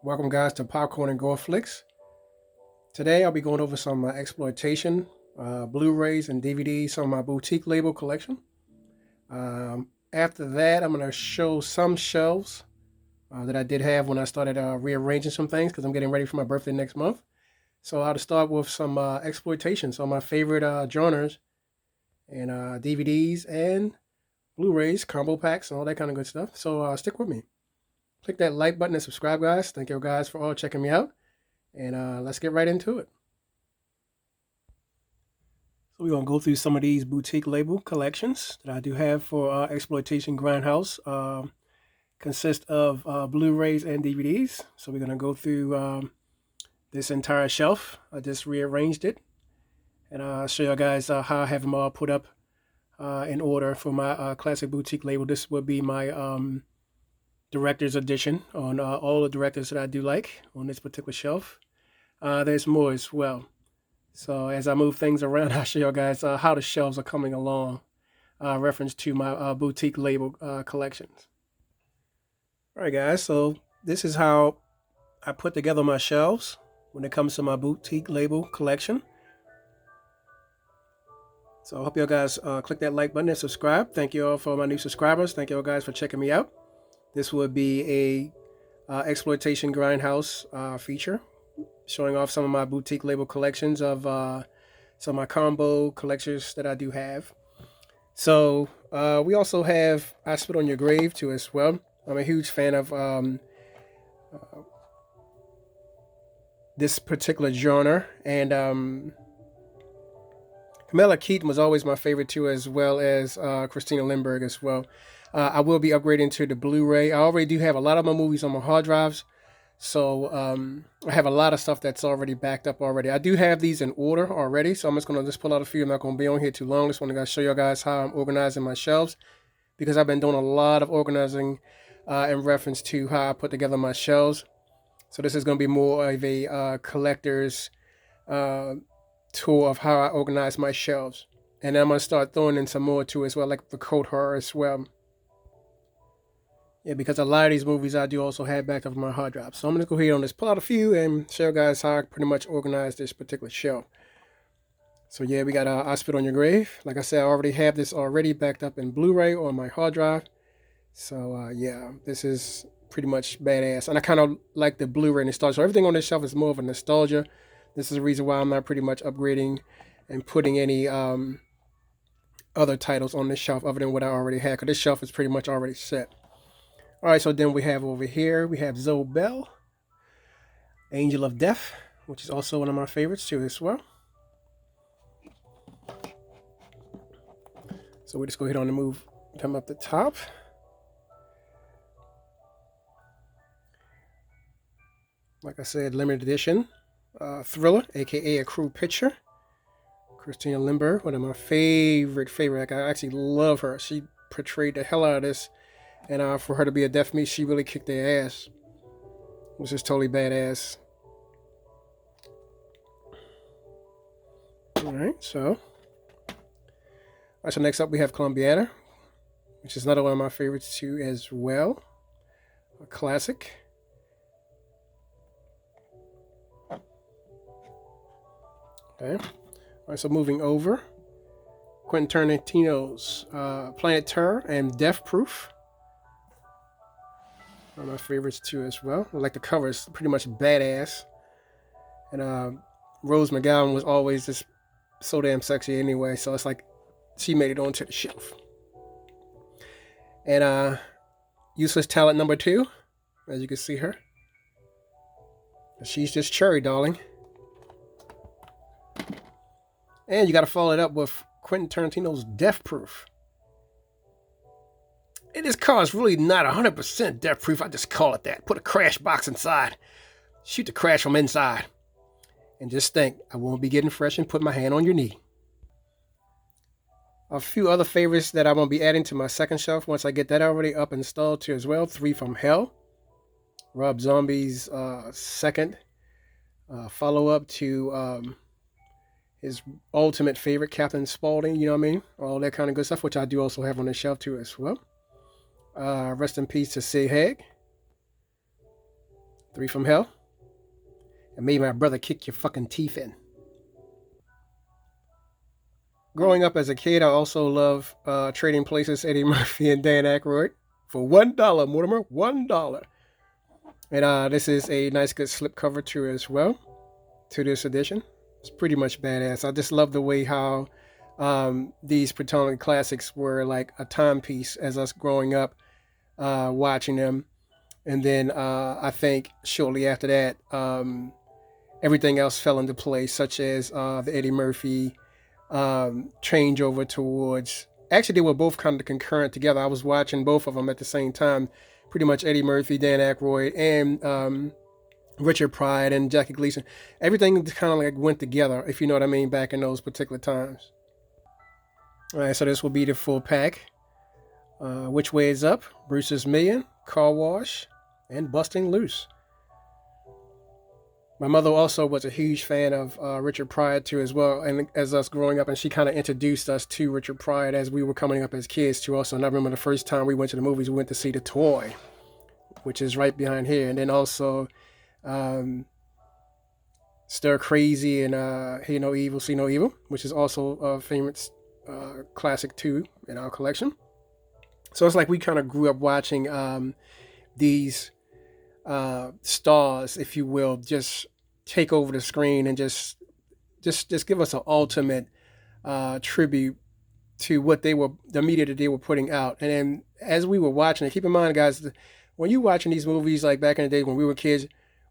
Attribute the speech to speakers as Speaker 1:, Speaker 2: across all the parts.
Speaker 1: Welcome guys to PopCorn&GoreFlicks. Today I'll be going over some exploitation, Blu-rays and DVDs, some of my boutique label collection. After that, I'm going to show some shelves that I did have when I started rearranging some things because I'm getting ready for my birthday next month. So I'll start with some exploitation, some of my favorite genres and DVDs and Blu-rays, combo packs, and all that kind of good stuff. So stick with me. Click that like button and subscribe, guys. Thank you guys for all checking me out. And let's get right into it. So we're going to go through some of these boutique label collections that I do have for Exploitation GrindHouse. Consist of Blu-rays and DVDs. So we're going to go through this entire shelf. I just rearranged it. And I'll show you guys how I have them all put up in order for my classic boutique label. This would be my director's edition on all the directors that I do like on this particular shelf. There's more as well. So as I move things around, I'll show you guys how the shelves are coming along, reference to my boutique label collections. All right, guys, so this is how I put together my shelves when it comes to my boutique label collection. So I hope you guys click that like button and subscribe. Thank you all for my new subscribers. Thank you all guys for checking me out. This would be a Exploitation GrindHouse feature, showing off some of my boutique label collections of some of my combo collections that I do have. So we also have I Spit on Your Grave too as well. I'm a huge fan of this particular genre, and Camilla Keaton was always my favorite too, as well as Christina Lindbergh as well. I will be upgrading to the Blu-ray. I already do have a lot of my movies on my hard drives, so I have a lot of stuff that's already backed up already. I do have these in order already, so I'm just going to pull out a few. I'm not going to be on here too long. Just want to show you guys how I'm organizing my shelves, because I've been doing a lot of organizing in reference to how I put together my shelves. So this is going to be more of a collector's tour of how I organize my shelves. And I'm going to start throwing in some more too as well, like the code horror as well. Yeah, because a lot of these movies I do also have backed up on my hard drive. So I'm going to go ahead and just pull out a few and show you guys how I pretty much organize this particular shelf. So yeah, we got I Spit on Your Grave. Like I said, I already have this already backed up in Blu-ray on my hard drive. So yeah, this is pretty much badass. And I kind of like the Blu-ray nostalgia. So everything on this shelf is more of a nostalgia. This is the reason why I'm not pretty much upgrading and putting any other titles on this shelf other than what I already had, because this shelf is pretty much already set. All right, so then we have over here, we have Zoe Bell, Angel of Death, which is also one of my favorites too as well. So we just go ahead on and move them up the top. Like I said, limited edition Thriller, aka A Cruel Picture. Christina Lindbergh, one of my favorite. Like, I actually love her. She portrayed the hell out of this. And for her to be a deaf mute, she really kicked their ass. It was just totally badass. Alright, so next up we have Columbiana, which is another one of my favorites too as well. A classic. Okay. Alright, so moving over. Quentin Tarantino's Planet Terror and Death Proof. One of my favorites too as well. I like the cover, it's pretty much badass. And Rose McGowan was always just so damn sexy anyway, so it's like she made it onto the shelf. And Useless Talent number 2, as you can see her. She's just cherry, darling. And you got to follow it up with Quentin Tarantino's Death Proof. And this car is really not 100% death proof. I just call it that. Put a crash box inside. Shoot the crash from inside. And just think, I won't be getting fresh and put my hand on your knee. A few other favorites that I'm going to be adding to my second shelf once I get that already up installed too as well. 3 from Hell. Rob Zombie's second follow-up to his ultimate favorite, Captain Spaulding, you know what I mean? All that kind of good stuff, which I do also have on the shelf too as well. Rest in peace to Sig Haig. Three from Hell. And made my brother kick your fucking teeth in. Growing up as a kid, I also love Trading Places, Eddie Murphy and Dan Aykroyd. For $1, Mortimer, $1. And this is a nice good slipcover too as well to this edition. It's pretty much badass. I just love the way how these Platonic classics were like a timepiece as us growing up watching them. And then I think shortly after that, everything else fell into place, such as the Eddie Murphy changeover towards... Actually, they were both kind of concurrent together. I was watching both of them at the same time. Pretty much Eddie Murphy, Dan Aykroyd, and Richard Pryor and Jackie Gleason. Everything kind of like went together, if you know what I mean, back in those particular times. All right, so this will be the full pack. Which Way Is Up, Bruce's Million, Car Wash, and Busting Loose. My mother also was a huge fan of Richard Pryor too as well, and as us growing up, and she kind of introduced us to Richard Pryor as we were coming up as kids too also. And I remember the first time we went to the movies, we went to see The Toy, which is right behind here. And then also Stir Crazy and Hear No Evil, See No Evil, which is also a famous classic too in our collection. So it's like we kind of grew up watching these stars, if you will, just take over the screen and just give us an ultimate tribute to what they were, the media that they were putting out. And then as we were watching it, keep in mind, guys, when you're watching these movies, like back in the day when we were kids,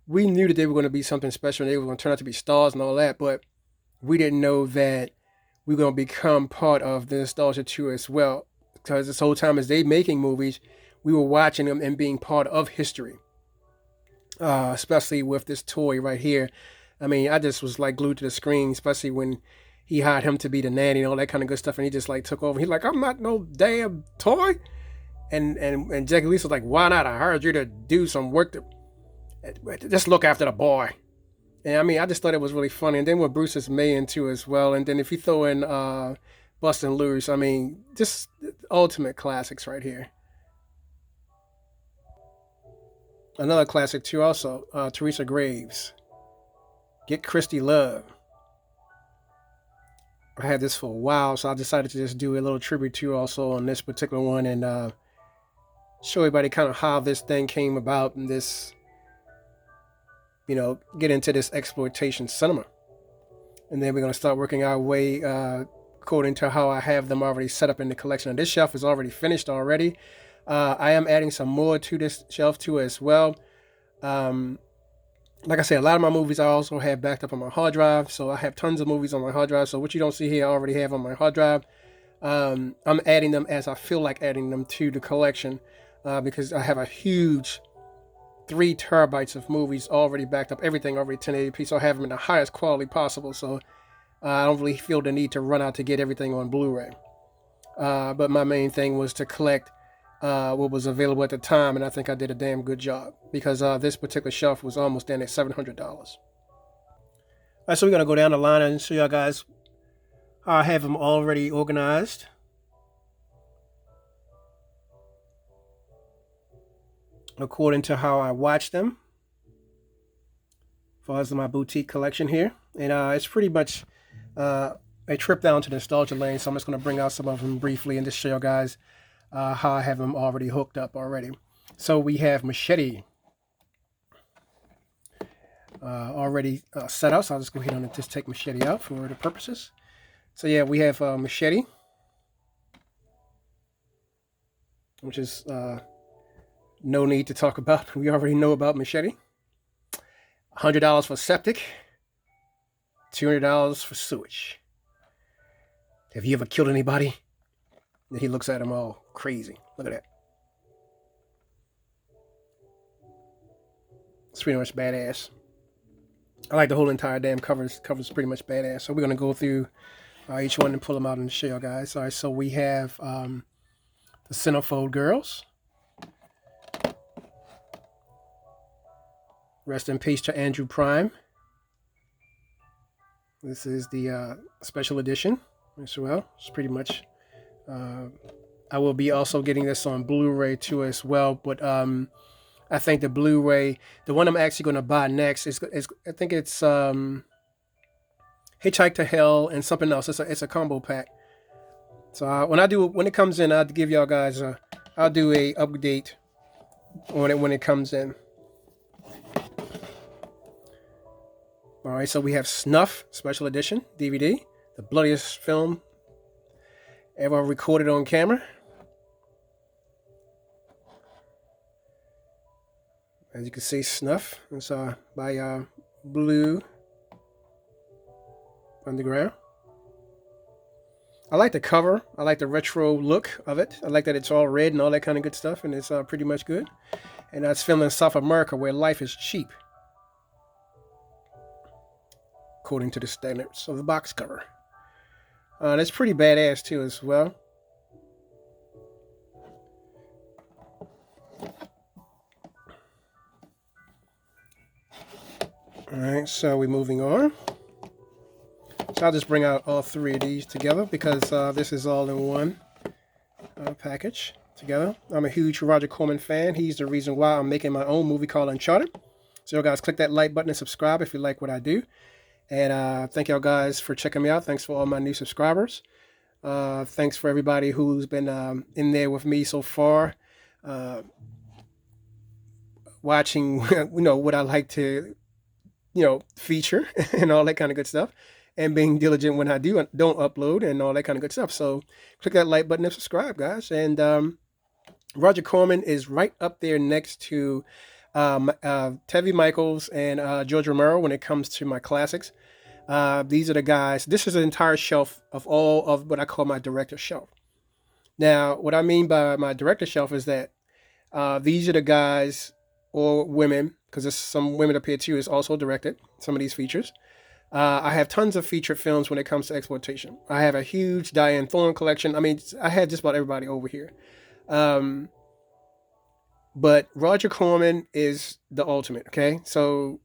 Speaker 1: we knew that they were going to be something special and they were going to turn out to be stars and all that, but we didn't know that we were going to become part of the nostalgia too as well. Because this whole time as they making movies, we were watching them and being part of history. Especially with this toy right here. I mean, I just was like glued to the screen, especially when he hired him to be the nanny and all that kind of good stuff, and he just like took over. He's like, I'm not no damn toy. And Jackie Lee's was like, why not? I hired you to do some work to just look after the boy. And I mean, I just thought it was really funny. And then with Bruce's Million too as well. And then if you throw in Bustin' Loose, I mean, just ultimate classics right here. Another classic too also, Teresa Graves, Get Christy Love. I had this for a while, so I decided to just do a little tribute to also on this particular one and show everybody kind of how this thing came about and this, you know, get into this exploitation cinema. And then we're going to start working our way according to how I have them already set up in the collection. And this shelf is already finished already. I am adding some more to this shelf too as well. Like I said, a lot of my movies I also have backed up on my hard drive. So I have tons of movies on my hard drive. So what you don't see here, I already have on my hard drive. I'm adding them as I feel like adding them to the collection because I have a huge 3 terabytes of movies already backed up. Everything already 1080p. So I have them in the highest quality possible. So I don't really feel the need to run out to get everything on Blu-ray. But my main thing was to collect what was available at the time, and I think I did a damn good job because this particular shelf was almost down at $700. All right, so we're going to go down the line and show y'all guys how I have them already organized. According to how I watch them, as far as my boutique collection here. And it's pretty much a trip down to nostalgia lane, so I'm just going to bring out some of them briefly and just show you guys how I have them already hooked up already. So we have Machete already set up. So I'll just go ahead and just take Machete out for the purposes. So yeah, we have Machete, which is no need to talk about. We already know about Machete. $100 for septic, $200 for sewage. Have you ever killed anybody? And he looks at him all crazy. Look at that. It's pretty much badass. I like the whole entire damn cover. Cover's pretty much badass. So we're going to go through each one and pull them out and show you guys. All right, so we have the Centerfold Girls. Rest in peace to Andrew Prime. This is the special edition as well. It's pretty much... I will be also getting this on Blu-ray too as well, but I think the Blu-ray, the one I'm actually going to buy next is I think it's Hitchhike to Hell and something else. It's a combo pack. So when it comes in, I'll give y'all guys I'll do a update on it when it comes in. All right, so we have Snuff Special Edition DVD, the bloodiest film ever recorded on camera. As you can see, Snuff. It's by Blue Underground. I like the cover. I like the retro look of it. I like that it's all red and all that kind of good stuff, and it's pretty much good. And that's filmed in South America, where life is cheap, according to the standards of the box cover. That's pretty badass too, as well. All right, so we're moving on. So I'll just bring out all three of these together because this is all in one package together. I'm a huge Roger Corman fan. He's the reason why I'm making my own movie called Uncharted. So you guys click that like button and subscribe if you like what I do. And thank y'all guys for checking me out. Thanks for all my new subscribers. Thanks for everybody who's been in there with me so far. Watching, what I like to, feature and all that kind of good stuff. And being diligent when I don't upload and all that kind of good stuff. So click that like button and subscribe, guys. And Roger Corman is right up there next to Tevye Michaels and George Romero when it comes to my classics. These are the guys. This is an entire shelf of all of what I call my director shelf. Now, what I mean by my director shelf is that these are the guys or women, because there's some women up here too, is also directed some of these features. I have tons of feature films when it comes to exploitation. I have a huge Diane Thorne collection. I mean, I had just about everybody over here. But Roger Corman is the ultimate, okay? So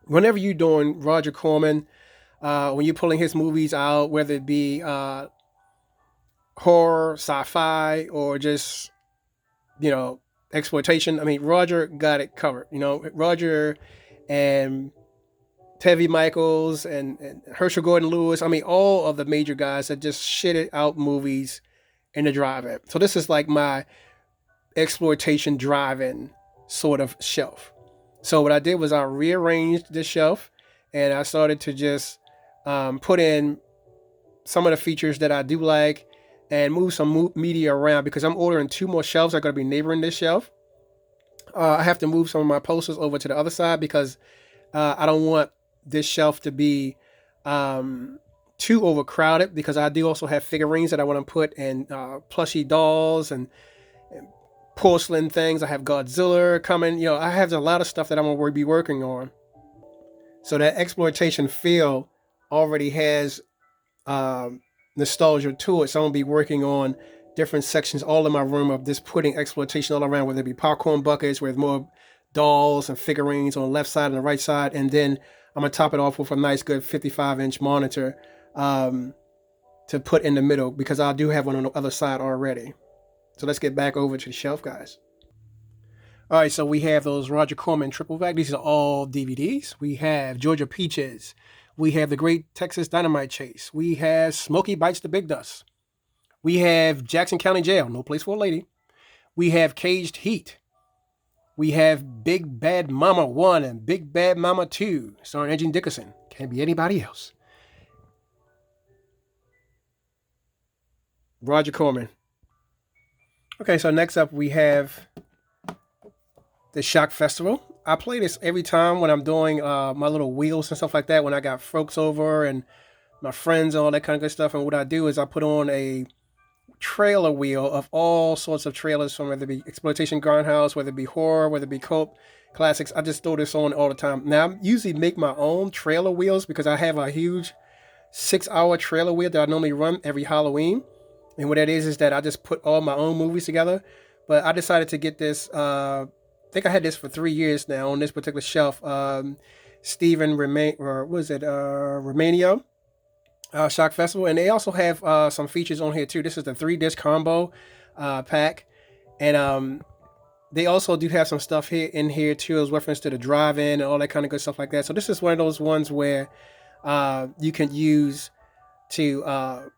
Speaker 1: whenever you're doing Roger Corman, when you're pulling his movies out, whether it be horror, sci-fi, or just, exploitation, I mean, Roger got it covered. Roger and Tevye Michaels and Herschel Gordon Lewis. I mean, all of the major guys that just shitted out movies in the drive-in. So this is like my exploitation drive-in sort of shelf. So what I did was I rearranged this shelf and I started to just put in some of the features that I do like and move some media around because I'm ordering 2 more shelves that are going to be neighboring this shelf. I have to move some of my posters over to the other side because I don't want this shelf to be too overcrowded because I do also have figurines that I want to put in plushy dolls and porcelain things. I have Godzilla coming. I have a lot of stuff that I'm going to be working on. So that exploitation feel already has nostalgia to it. So I'm going to be working on different sections all in my room of this putting exploitation all around, whether it be popcorn buckets with more dolls and figurines on the left side and the right side. And then I'm going to top it off with a nice good 55-inch monitor to put in the middle because I do have one on the other side already. So let's get back over to the shelf, guys. All right, so we have those Roger Corman triple back. These are all DVDs. We have Georgia Peaches. We have The Great Texas Dynamite Chase. We have Smokey Bites the Big Dust. We have Jackson County Jail, No Place for a Lady. We have Caged Heat. We have Big Bad Mama 1 and Big Bad Mama 2, starring Angie Dickinson. Can't be anybody else. Roger Corman. Okay, so next up we have the Shock Festival. I play this every time when I'm doing my little wheels and stuff like that, when I got folks over and my friends and all that kind of good stuff. And what I do is I put on a trailer wheel of all sorts of trailers, from whether it be Exploitation, GrindHouse, whether it be horror, whether it be cult classics. I just throw this on all the time. Now, I usually make my own trailer wheels because I have a huge 6-hour trailer wheel that I normally run every Halloween. And what that is that I just put all my own movies together. But I decided to get this, I think I had this for 3 years now on this particular shelf. Stephen Romano. Shock Festival, and they also have some features on here too. This is the 3-disc combo pack, and they also do have some stuff here in here too, as reference to the drive-in and all that kind of good stuff like that. So this is one of those ones where you can use to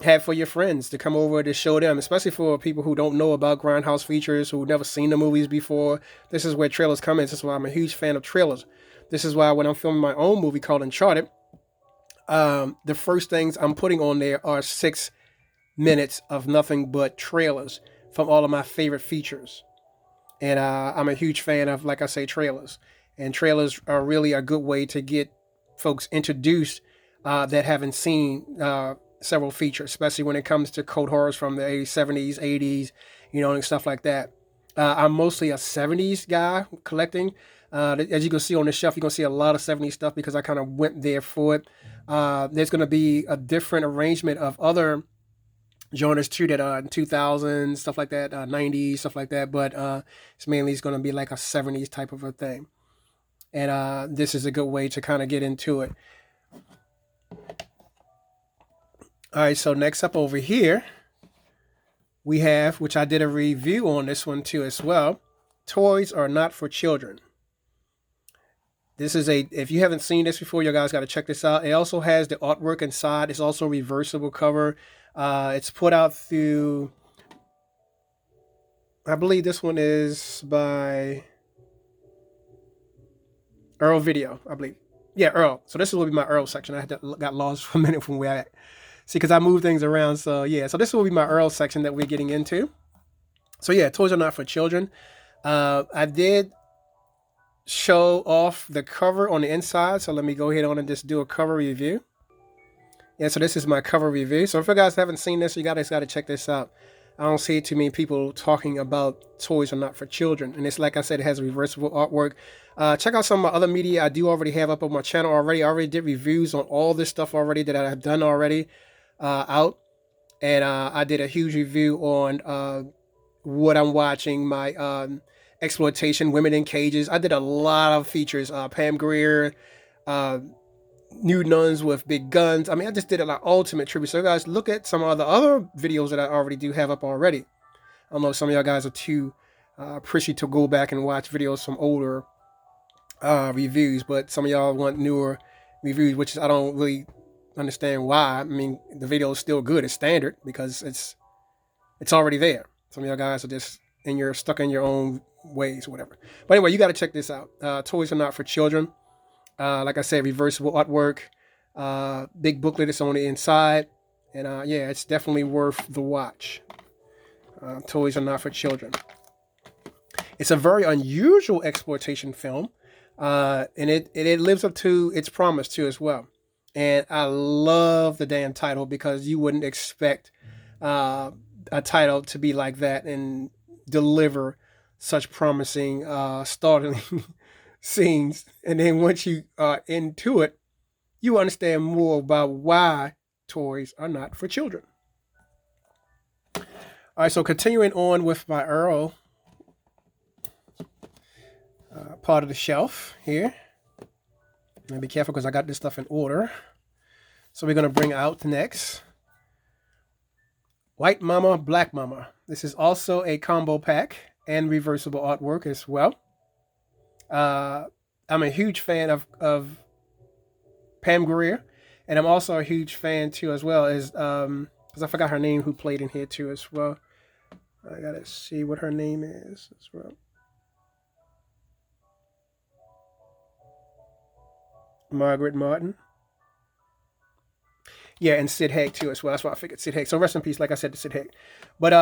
Speaker 1: have for your friends to come over to show them, especially for people who don't know about GrindHouse features, who've never seen the movies before. This is where trailers come in. This is why I'm a huge fan of trailers. This is why when I'm filming my own movie called Uncharted, the first things I'm putting on there are 6 minutes of nothing but trailers from all of my favorite features. And I'm a huge fan of, like I say, trailers. And trailers are really a good way to get folks introduced that haven't seen several features, especially when it comes to code horrors from the 80s, 70s, 80s, and stuff like that. I'm mostly a 70s guy collecting. As you can see on the shelf, you're going to see a lot of 70s stuff because I kind of went there for it. There's going to be a different arrangement of other genres too that are in 2000s, stuff like that, 90s, stuff like that. But it's mainly going to be like a 70s type of a thing. And this is a good way to kind of get into it. All right, so next up over here, we have, which I did a review on this one too as well, Toys Are Not for Children. This is if you haven't seen this before, you guys got to check this out. It also has the artwork inside. It's also a reversible cover. It's put out through, I believe this one is by Earl Video, I believe. Yeah, Earl. So this will be my Earl section. I got lost for a minute from where I at. See, because I move things around. So yeah, so this will be my Earl section that we're getting into. So yeah, Toys Are Not for Children. I did show off the cover on the inside. So let me go ahead on and just do a cover review. Yeah, so this is my cover review. So if you guys haven't seen this, you guys got to check this out. I don't see too many people talking about Toys Are Not for Children. And it's, like I said, it has reversible artwork. Check out some of my other media I do already have up on my channel already. I already did reviews on all this stuff already that I have done already out. And I did a huge review on what I'm watching, my Exploitation, Women in Cages. I did a lot of features. Pam Grier, nude nuns with big guns. I mean, I just did a lot ultimate tribute. So you guys look at some of the other videos that I already do have up already. I don't know if some of y'all guys are too prissy to go back and watch videos from older reviews, but some of y'all want newer reviews, which I don't really understand why. I mean, the video is still good. It's standard because it's already there. Some of y'all guys are just stuck in your own ways, whatever. But anyway, you got to check this out. Toys Are Not for Children. Like I said, reversible artwork, big booklet that's on the inside. And yeah, it's definitely worth the watch. Toys Are Not for Children. It's a very unusual exploitation film. And it lives up to its promise too as well. And I love the damn title because you wouldn't expect a title to be like that and deliver such promising, startling scenes. And then once you are into it, you understand more about why toys are not for children. All right, so continuing on with my Earl part of the shelf here. Now be careful because I got this stuff in order. So we're going to bring out next White Mama, Black Mama. This is also a combo pack and reversible artwork as well. I'm a huge fan of Pam Grier, and I'm also a huge fan too as well as because I forgot her name who played in here too as well. I gotta see what her name is as well. Margaret Martin. Yeah, and Sid Haig too as well. That's why I figured Sid Haig. So rest in peace, like I said, to Sid Haig. But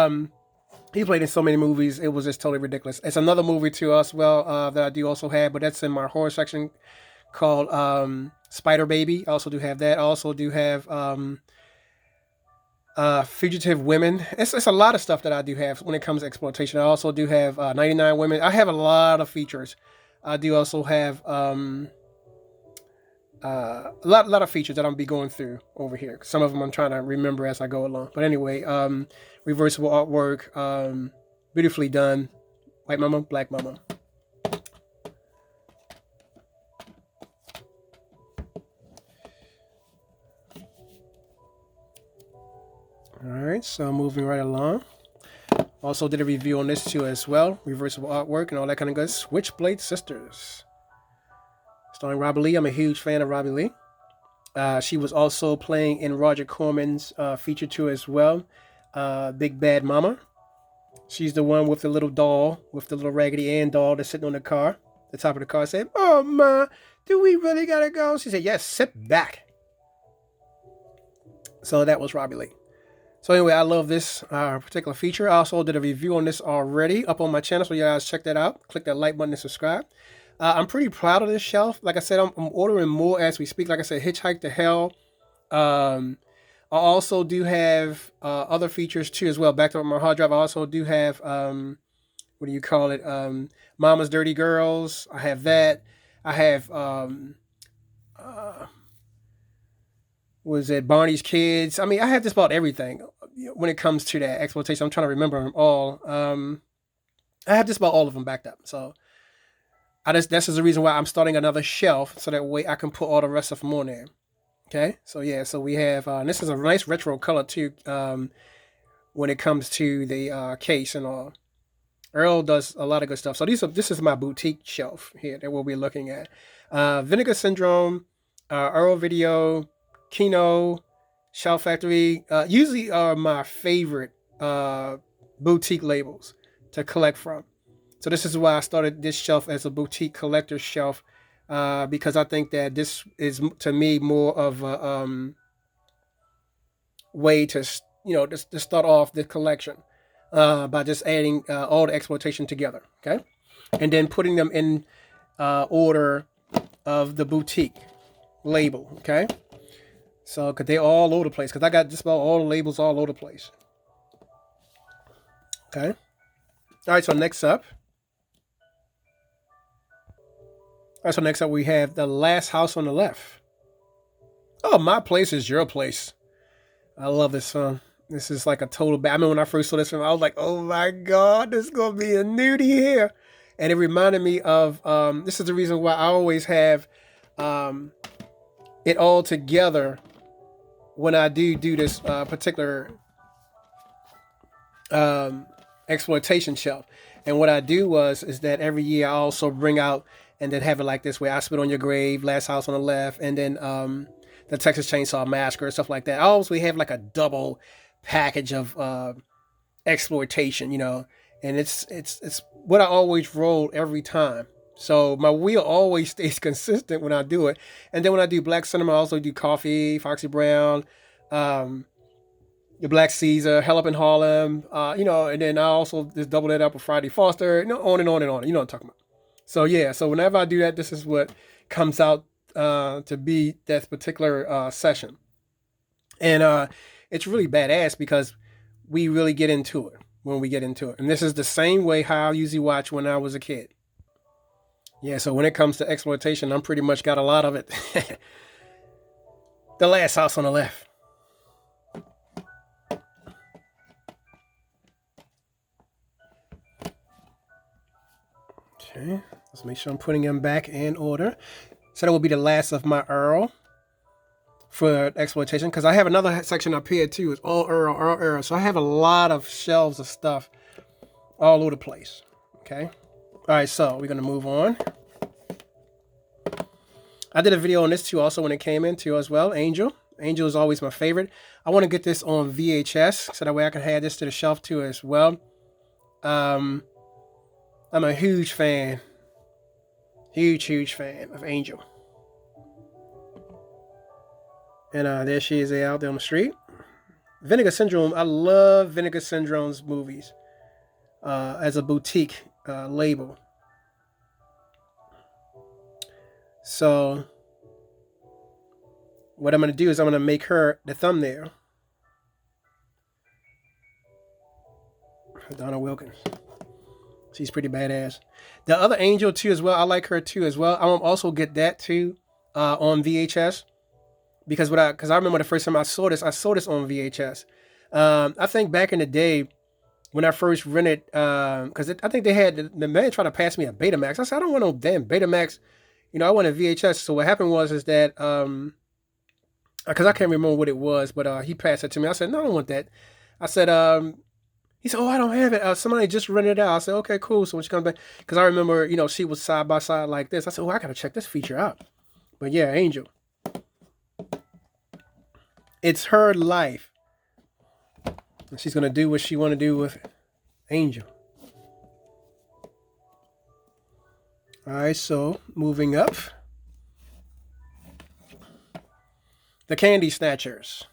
Speaker 1: he played in so many movies, it was just totally ridiculous. It's another movie too as well that I do also have, but that's in my horror section called Spider Baby. I also do have that. I also do have Fugitive Women. It's a lot of stuff that I do have when it comes to exploitation. I also do have 99 Women. I have a lot of features. I do also have a lot of features that I'm be going through over here. Some of them I'm trying to remember as I go along. But anyway, reversible artwork, beautifully done. White Mama, Black Mama. All right, so moving right along. Also did a review on this too as well. Reversible artwork and all that kind of good. Switchblade Sisters. Starring Robbie Lee. I'm a huge fan of Robbie Lee. She was also playing in Roger Corman's feature too as well. Big Bad Mama. She's the one with the little doll, with the little Raggedy Ann doll that's sitting on the car. The top of the car said, "Oh, Ma, do we really gotta go?" She said, "Yes, sit back." So that was Robbie Lee. So anyway, I love this particular feature. I also did a review on this already up on my channel, so you guys check that out. Click that like button and subscribe. I'm pretty proud of this shelf. Like I said, I'm ordering more as we speak. Like I said, Hitchhike to Hell. I also do have other features too as well. Backed up on my hard drive, I also do have, what do you call it? Mama's Dirty Girls. I have that. I have, was it Barney's Kids? I mean, I have just about everything when it comes to that exploitation. I'm trying to remember them all. I have just about all of them backed up. So that's the reason why I'm starting another shelf, so that way I can put all the rest of them on there. Okay, so yeah, so we have, and this is a nice retro color too, when it comes to the case and all. Earl does a lot of good stuff. So this is my boutique shelf here that we'll be looking at. Vinegar Syndrome, Earl Video, Kino, Shout Factory, usually are my favorite boutique labels to collect from. So this is why I started this shelf as a boutique collector shelf, because I think that this is, to me, more of a way to, to start off the collection by just adding all the exploitation together, okay? And then putting them in order of the boutique label, okay? So, because they're all over the place, because I got just about all the labels all over the place. Okay? All right, so next up. All right, so next up we have The Last House on the Left. Oh, My Place is Your Place. I love this song. This is like a total I mean, when I first saw this film, I was like, oh my God, this is going to be a nudie here. And it reminded me of, this is the reason why I always have it all together when I do this particular exploitation shelf. And what I do is that every year I also bring out and then have it like this way. I Spit on Your Grave, Last House on the Left, and then the Texas Chainsaw Massacre, stuff like that. I always have like a double package of exploitation, and it's what I always roll every time. So my wheel always stays consistent when I do it. And then when I do Black Cinema, I also do Coffee, Foxy Brown, the Black Caesar, Hell Up in Harlem, and then I also just double that up with Friday Foster, on and on and on. You know what I'm talking about. So yeah, so whenever I do that, this is what comes out to be that particular session. And it's really badass because we really get into it when we get into it. And this is the same way how I usually watch when I was a kid. Yeah, so when it comes to exploitation, I'm pretty much got a lot of it. The Last House on the Left. Okay, let's make sure I'm putting them back in order. So that will be the last of my Earl for exploitation, because I have another section up here too. It's all Earl. So I have a lot of shelves of stuff all over the place. Okay. All right, so we're going to move on. I did a video on this too also when it came in too as well. Angel is always my favorite. I want to get this on VHS so that way I can add this to the shelf too as well. I'm a huge fan. Huge fan of Angel. And there she is out there on the street. Vinegar Syndrome. I love Vinegar Syndrome's movies as a boutique label. So what I'm going to do is I'm going to make her the thumbnail. Donna Wilkins. She's pretty badass. The other Angel too as well. I like her too as well. I will also get that too on VHS. Because I remember the first time I saw this on VHS. I think back in the day when I first rented, because I think they had, the man tried to pass me a Betamax. I said, I don't want no damn Betamax. I want a VHS. So what happened is that, because I can't remember what it was, but he passed it to me. I said, no, I don't want that. I said, He said, "Oh, I don't have it. Somebody just rented it out." I said, "Okay, cool." So when she comes back, because I remember, you know, she was side by side like this. I said, "Oh, I gotta check this feature out." But yeah, Angel. It's her life. And she's gonna do what she want to do with Angel. All right, so moving up, the Candy Snatchers,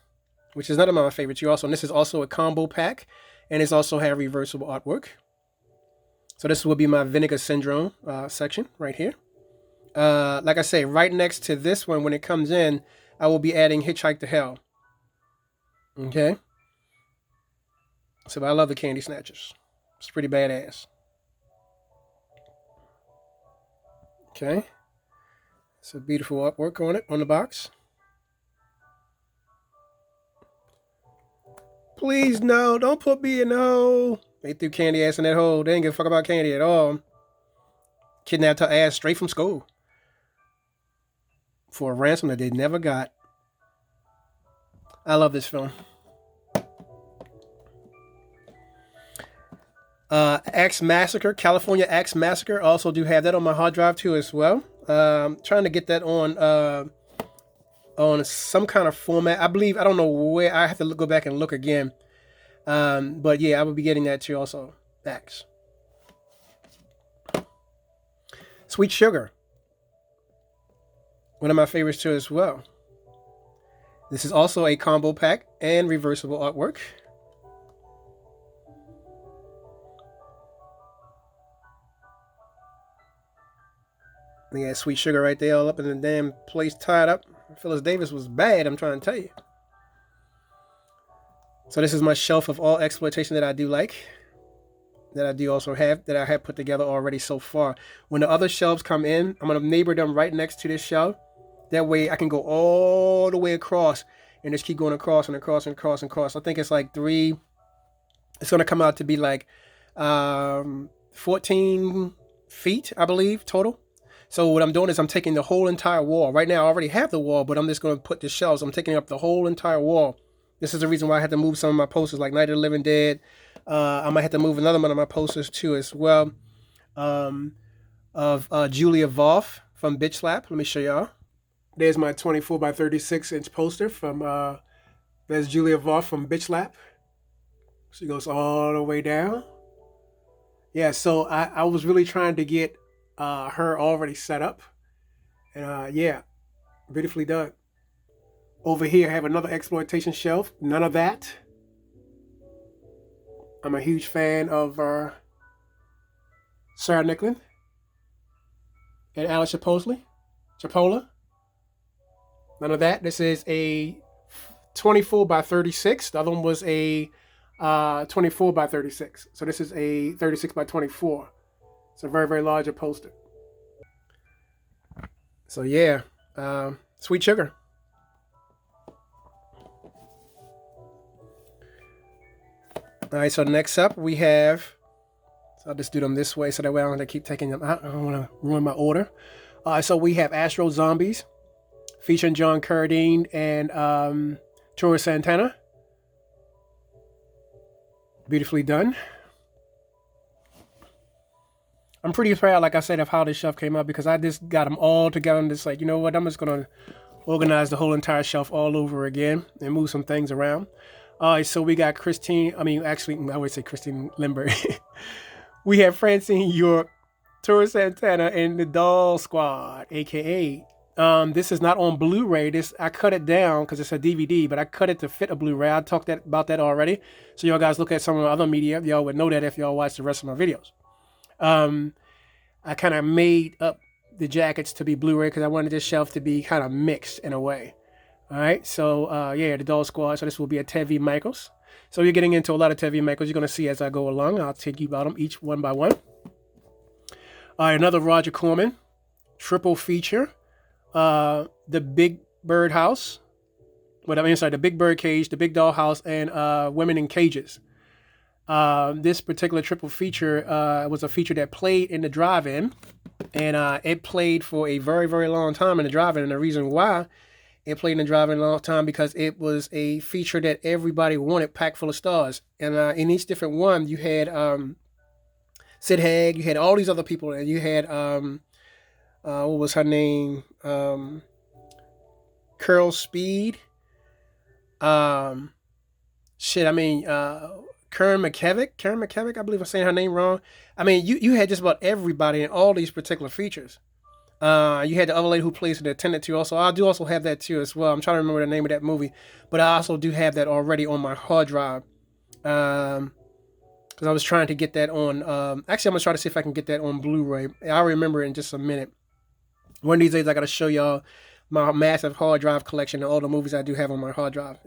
Speaker 1: which is another one of my favorites. You also, and this is also a combo pack, and it's also have reversible artwork. So this will be my Vinegar Syndrome section right here. Like I say, right next to this one, when it comes in, I will be adding Hitchhike to Hell. Okay. So I love the Candy Snatchers. It's pretty badass. Okay. It's a beautiful artwork on it, on the box. Please, no. Don't put me in the hole. They threw Candy ass in that hole. They didn't give a fuck about Candy at all. Kidnapped her ass straight from school for a ransom that they never got. I love this film. Axe Massacre, California Axe Massacre. Also do have that on my hard drive too as well. Trying to get that on some kind of format. I believe, I don't know where, I have to go back and look again. But yeah, I will be getting that too also. Axe. Sweet Sugar. One of my favorites too as well. This is also a combo pack and reversible artwork. They got Sweet Sugar right there all up in the damn place tied up. Phyllis Davis was bad, I'm trying to tell you. So this is my shelf of all exploitation that I do like. That I do also have, that I have put together already so far. When the other shelves come in, I'm going to neighbor them right next to this shelf. That way I can go all the way across and just keep going across and across and across and across. I think it's like it's going to come out to be like 14 feet, I believe, total. So what I'm doing is I'm taking the whole entire wall. Right now I already have the wall, but I'm just going to put the shelves. I'm taking up the whole entire wall. This is the reason why I had to move some of my posters, like Night of the Living Dead. I might have to move another one of my posters too as well. Of Julia Voff from Bitch Slap. Let me show y'all. There's my 24 by 36 inch poster from, there's Julia Voff from Bitch Slap. She goes all the way down. Yeah, so I was really trying to get her already set up. And yeah, beautifully done. Over here, I have another exploitation shelf. None of that. I'm a huge fan of Sarah Nicklin and Alice Chipola. None of that. This is a 24 by 36. The other one was a 24 by 36. So this is a 36 by 24. It's a very, very large poster. So yeah, Sweet Sugar. All right, so next up we have, so I'll just do them this way so that way I don't have to keep taking them out. I don't want to ruin my order. So we have Astro Zombies, featuring John Carradine and Tora Santana. Beautifully done. I'm pretty proud, like I said, of how this shelf came out because I just got them all together and just like, you know what, I'm just going to organize the whole entire shelf all over again and move some things around. All right, so we got Christine Lindbergh. We have Francine York, Tora Santana, and the Doll Squad, a.k.a. This is not on Blu-ray. I cut it down because it's a DVD, but I cut it to fit a Blu-ray. I talked about that already. So y'all guys look at some of the other media. Y'all would know that if y'all watch the rest of my videos. I kind of made up the jackets to be Blu-ray because I wanted this shelf to be kind of mixed in a way. All right, so yeah, the Doll Squad. So this will be a Ted V. Michaels. So you're getting into a lot of Ted V. Michaels. You're going to see as I go along. I'll take you about them each one by one. All right, another Roger Corman triple feature. The Big Bird House. The Big Bird Cage, the Big Doll House, and Women in Cages. This particular triple feature was a feature that played in the drive-in. And it played for a very, very long time in the drive-in. And the reason why It played in the drive in a long time because it was a feature that everybody wanted, packed full of stars. And in each different one, you had Sid Haig, you had all these other people, and you had what was her name? Curl Speed. Shit, I mean, Karen McKevick, I believe I'm saying her name wrong. I mean, you had just about everybody in all these particular features. You had the other lady who plays the attendant too. Also, I do also have that too as well. I'm trying to remember the name of that movie, but I also do have that already on my hard drive. Because I was trying to get that on. Actually, I'm gonna try to see if I can get that on Blu-ray. I'll remember it in just a minute. One of these days, I gotta show y'all my massive hard drive collection and all the movies I do have on my hard drive.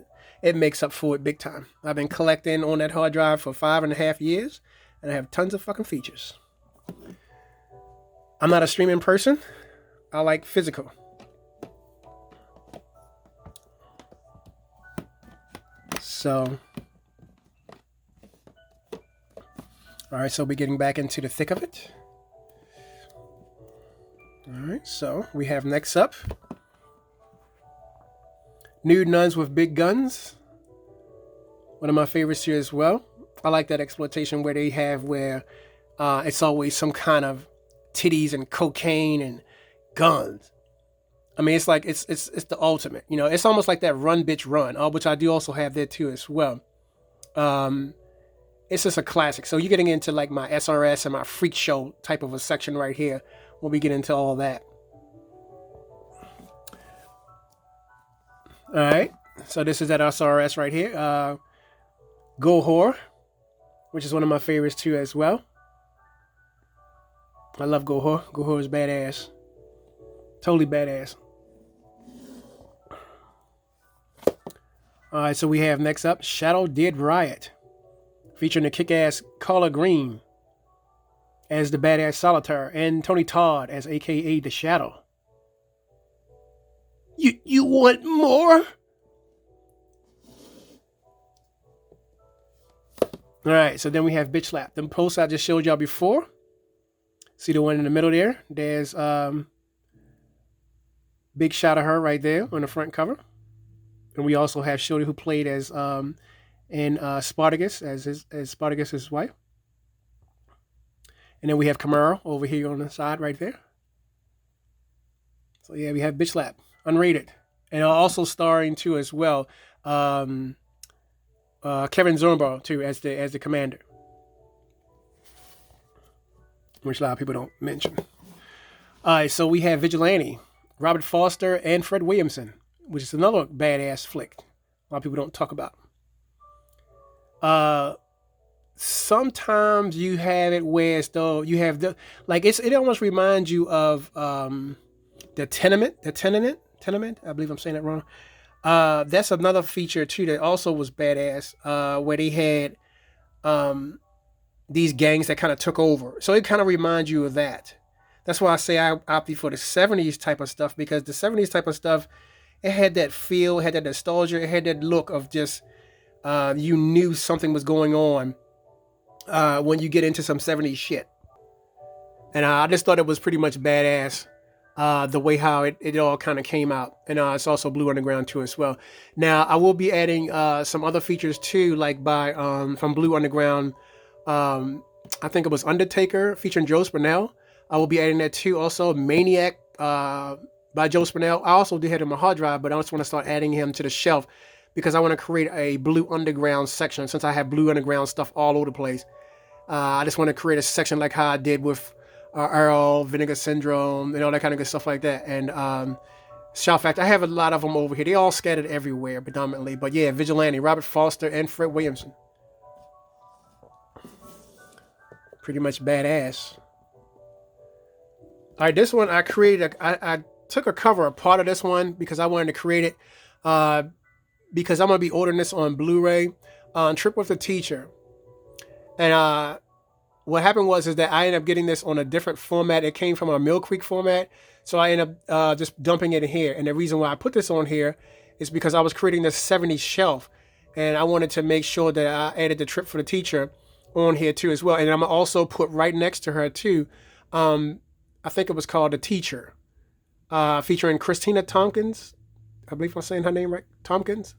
Speaker 1: It makes up for it big time. I've been collecting on that hard drive for 5.5 years, and I have tons of fucking features. I'm not a streaming person. I like physical. So, all right, so we're getting back into the thick of it. All right, so we have next up Nude Nuns with Big Guns. One of my favorites here as well. I like that exploitation where they have where it's always some kind of titties and cocaine and guns. I mean, it's like it's the ultimate. You know, it's almost like that Run Bitch Run, which I do also have there too as well. It's just a classic. So you're getting into like my SRS and my freak show type of a section right here when we get into all that. All right, so this is that SRS right here. Go Whore, which is one of my favorites too as well. I love Go Whore. Go Whore is badass. Totally badass. All right, so we have next up Shadow Dead Riot, featuring the kick-ass Carla Green as the badass Solitaire and Tony Todd as AKA the Shadow. You want more? All right, so then we have Bitch Slap. Them posts I just showed y'all before. See the one in the middle there? There's big shot of her right there on the front cover. And we also have Shorty who played as in Spartacus as Spartacus' wife. And then we have Camaro over here on the side right there. So yeah, we have Bitch Slap, unrated. And also starring too as well, Kevin Zornborough too as the commander, which a lot of people don't mention. All right, so we have Vigilante, Robert Foster and Fred Williamson, which is another badass flick a lot of people don't talk about. Sometimes you have it where it's though you have the like it almost reminds you of the tenement. I believe I'm saying that wrong. That's another feature too that also was badass. Where they had these gangs that kind of took over. So it kind of reminds you of that. That's why I say I opted for the 70s type of stuff, because the 70s type of stuff, it had that feel, it had that nostalgia, it had that look of just you knew something was going on when you get into some 70s shit. And I just thought it was pretty much badass. The way how it all kind of came out. And it's also Blue Underground too as well. Now, I will be adding some other features too, like by from Blue Underground. I think it was Undertaker featuring Joe Spinell. I will be adding that too. Also, Maniac by Joe Spinell. I also did have it on my hard drive, but I just want to start adding him to the shelf because I want to create a Blue Underground section since I have Blue Underground stuff all over the place. I just want to create a section like how I did with Earl, Vinegar Syndrome, and all that kind of good stuff like that. And Shout Factor, I have a lot of them over here. They all scattered everywhere predominantly. But yeah, Vigilante, Robert Foster, and Fred Williamson. Pretty much badass. All right, this one I created. I took a cover, a part of this one, because I wanted to create it. Because I'm going to be ordering this on Blu-ray on Trip with the Teacher. And what happened was that I ended up getting this on a different format. It came from a Mill Creek format. So I ended up just dumping it in here. And the reason why I put this on here is because I was creating this 70s shelf. And I wanted to make sure that I added the Trip for the Teacher on here too as well. And I'm going to also put right next to her too. I think it was called The Teacher, featuring Christina Tompkins I believe I'm saying her name right. Tompkins.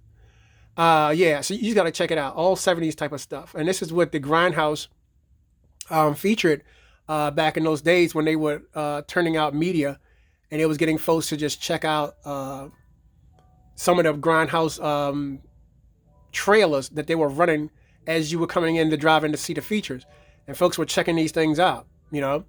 Speaker 1: Yeah, so you got to check it out. All 70s type of stuff. And this is what the GrindHouse featured back in those days when they were turning out media, and it was getting folks to just check out some of the GrindHouse trailers that they were running as you were coming in to drive in to see the features. And folks were checking these things out, you know.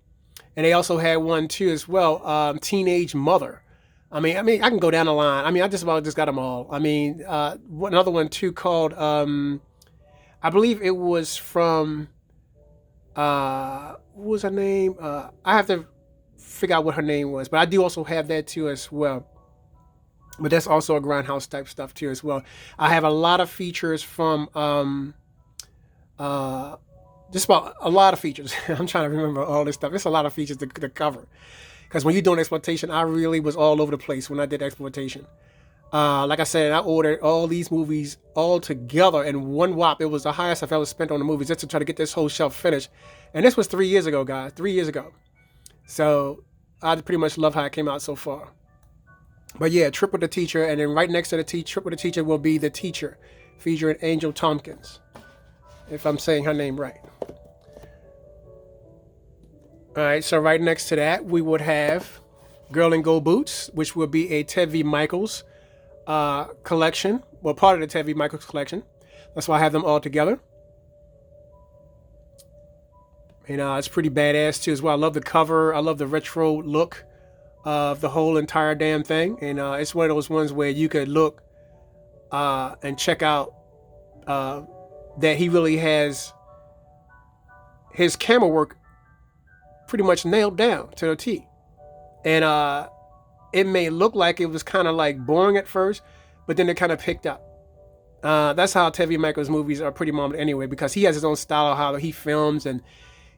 Speaker 1: And they also had one too as well, Teenage Mother. I mean, I can go down the line. I mean, I just about just got them all. I mean, another one too called, I believe it was from, what was her name? I have to figure out what her name was, but I do also have that too as well. But that's also a GrindHouse type stuff too as well. I have a lot of features from, just about a lot of features. I'm trying to remember all this stuff. It's a lot of features to cover. Because when you're doing exploitation, I really was all over the place when I did exploitation. Like I said, I ordered all these movies all together in one whop. It was the highest I've ever spent on the movies just to try to get this whole shelf finished. And this was 3 years ago, guys. 3 years ago. So I pretty much love how it came out so far. But yeah, Trip with the Teacher. And then right next to the Trip with the Teacher will be The Teacher, featuring Angel Tompkins, if I'm saying her name right. All right, so right next to that, we would have Girl in Gold Boots, which will be a Ted V. Michaels collection. Well, part of the Ted V. Michaels collection. That's why I have them all together. And it's pretty badass, too, as well. I love the cover. I love the retro look of the whole entire damn thing. And it's one of those ones where you could look and check out that he really has his camera work pretty much nailed down to the T. And it may look like it was kind of like boring at first, but then it kind of picked up. That's how Ted V. Michaels movies are pretty much anyway, because he has his own style of how he films, and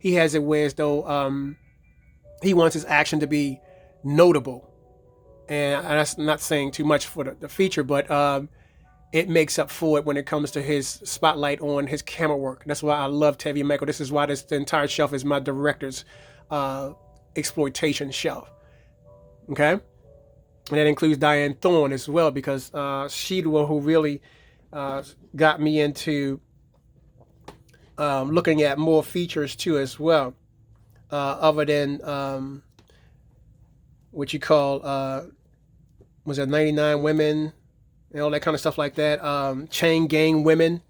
Speaker 1: he has it where as though he wants his action to be notable. And that's not saying too much for the feature, but it makes up for it when it comes to his spotlight on his camera work. That's why I love Ted V. Michaels. This is why the entire shelf is my director's exploitation shelf. Okay? And that includes Diane Thorne as well, because she's the one who really got me into looking at more features too as well, other than what you call, was it 99 Women, and all that kind of stuff like that, Chain Gang Women,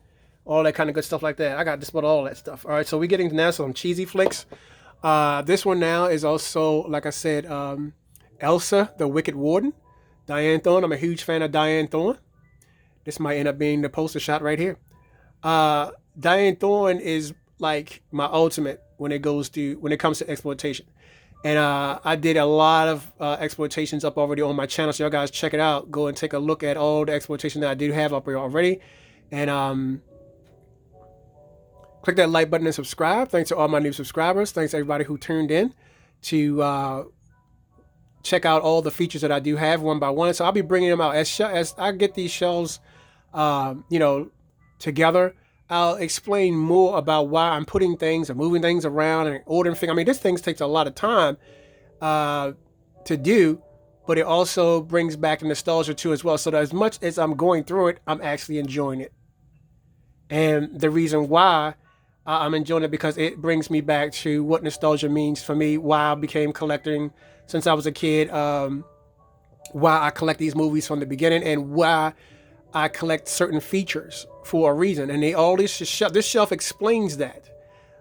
Speaker 1: all that kind of good stuff like that. I got just about all that stuff. All right, so we're getting to now some cheesy flicks. This one now is also, like I said, Elsa, the Wicked Warden, Diane Thorne. I'm a huge fan of Diane Thorne. This might end up being the poster shot right here. Diane Thorne is like my ultimate when it comes to exploitation. And I did a lot of exploitations up already on my channel, so y'all guys check it out. Go and take a look at all the exploitation that I do have up here already. And click that like button and subscribe. Thanks to all my new subscribers. Thanks to everybody who tuned in to check out all the features that I do have one by one. So I'll be bringing them out as I get these shelves, together. I'll explain more about why I'm putting things and moving things around and ordering things. I mean, this thing takes a lot of time to do, but it also brings back the nostalgia too as well. So that as much as I'm going through it, I'm actually enjoying it. And the reason why I'm enjoying it, because it brings me back to what nostalgia means for me, why I became collecting since I was a kid, why I collect these movies from the beginning, and why I collect certain features for a reason. And this shelf explains that.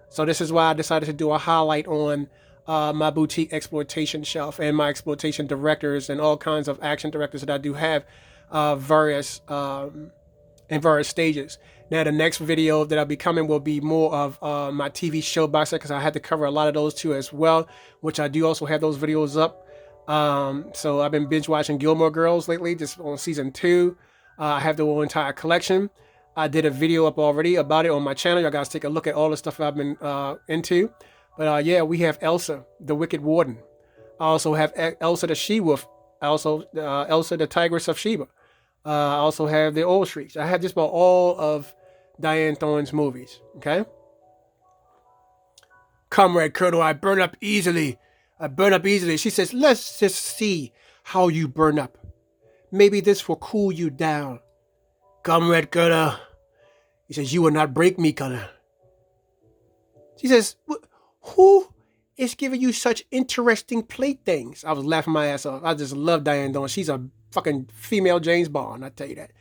Speaker 1: So this is why I decided to do a highlight on my boutique exploitation shelf and my exploitation directors and all kinds of action directors that I do have in various stages. Now the next video that I'll be coming will be more of my TV show box set, because I had to cover a lot of those too as well, which I do also have those videos up. So I've been binge watching Gilmore Girls lately, just on season 2. I have the whole entire collection. I did a video up already about it on my channel. Y'all guys take a look at all the stuff I've been into. But yeah, we have Elsa, the Wicked Warden. I also have Elsa the She-Wolf. Also Elsa the Tigress of Sheba. I also have the Old Streets. I have just about all of Diane Thorne's movies. Okay? Comrade Colonel, I burn up easily. She says, let's just see how you burn up. Maybe this will cool you down. Comrade Gunner. He says, you will not break me, Gunner. She says, who is giving you such interesting playthings? I was laughing my ass off. I just love Diane Dawn. She's a fucking female James Bond, I tell you that.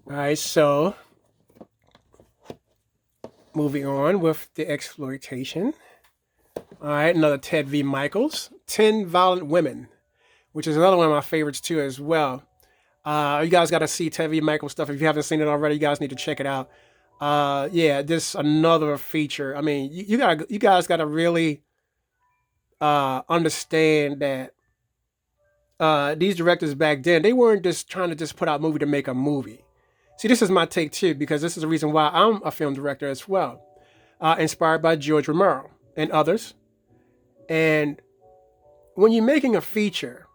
Speaker 1: All right, so moving on with the exploitation. All right, another Ted V. Michaels, 10 Violent Women, which is another one of my favorites too as well. You guys got to see Ted V. Michaels stuff. If you haven't seen it already, you guys need to check it out. Yeah, this another feature. I mean, you guys got to really understand that these directors back then, they weren't just trying to just put out a movie to make a movie. See, this is my take too, because this is the reason why I'm a film director as well, inspired by George Romero and others. And when you're making a feature,